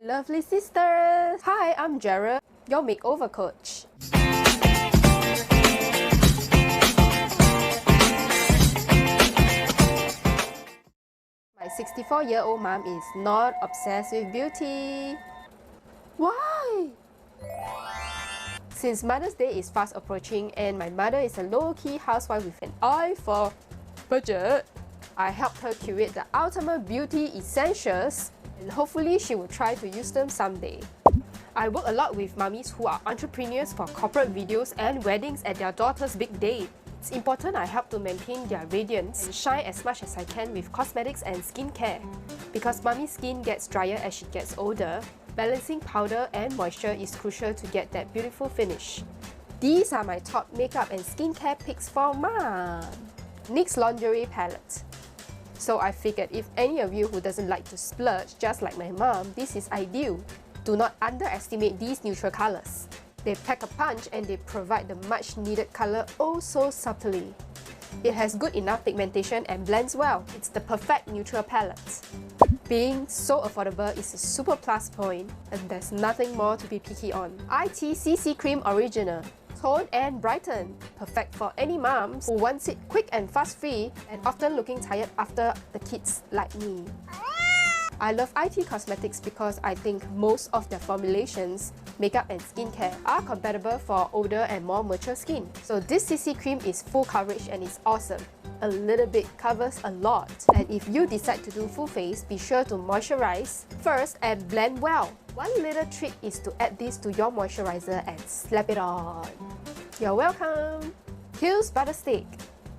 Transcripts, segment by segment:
Lovely sisters! Hi, I'm Jared, your makeover coach. My 64-year-old mom is not obsessed with beauty. Why? Since Mother's Day is fast approaching and my mother is a low-key housewife with an eye for budget, I helped her curate the ultimate beauty essentials and hopefully she will try to use them someday. I work a lot with mummies who are entrepreneurs for corporate videos and weddings at their daughter's big day. It's important I help to maintain their radiance and shine as much as I can with cosmetics and skincare. Because mummy's skin gets drier as she gets older, balancing powder and moisture is crucial to get that beautiful finish. These are my top makeup and skincare picks for mom. NYX Lingerie Palette. So I figured if any of you who doesn't like to splurge just like my mom, this is ideal. Do not underestimate these neutral colors. They pack a punch and they provide the much needed color oh so subtly. It has good enough pigmentation and blends well. It's the perfect neutral palette. Being so affordable is a super plus point and there's nothing more to be picky on. IT CC Cream Original. Tone and brighten. Perfect for any moms who wants it quick and fuss free and often looking tired after the kids like me. I love IT Cosmetics because I think most of their formulations, makeup and skincare are compatible for older and more mature skin. So this CC cream is full coverage and it's awesome. A little bit covers a lot. And if you decide to do full face, be sure to moisturize first and blend well. One little trick is to add this to your moisturizer and slap it on. You're welcome! Kiehl's Butter Stick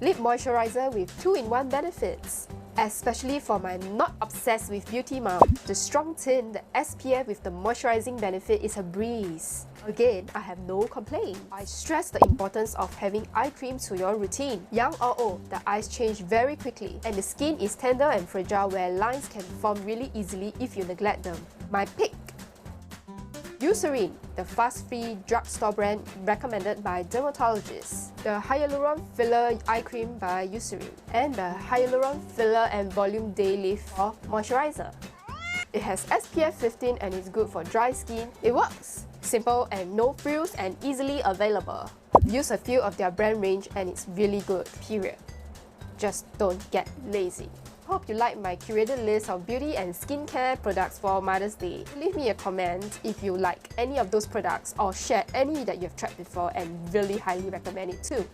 Lip Moisturizer with 2-in-1 benefits. Especially for my not obsessed with beauty mom. The strong tint, the SPF with the moisturizing benefit is a breeze. Again, I have no complaint. I stress the importance of having eye cream to your routine. Young or old, the eyes change very quickly and the skin is tender and fragile where lines can form really easily if you neglect them. My pick! Eucerin, the fuss-free drugstore brand recommended by dermatologists. The Hyaluron Filler Eye Cream by Eucerin. And the Hyaluron Filler and Volume Day Lift for Moisturizer. It has SPF 15 and is good for dry skin. It works! Simple and no frills and easily available. Use a few of their brand range and it's really good, period. Just don't get lazy. Hope you like my curated list of beauty and skincare products for Mother's Day. Leave me a comment if you like any of those products or share any that you've tried before and really highly recommend it too.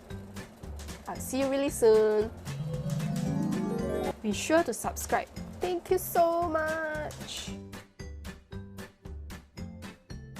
I'll see you really soon. Be sure to subscribe. Thank you so much.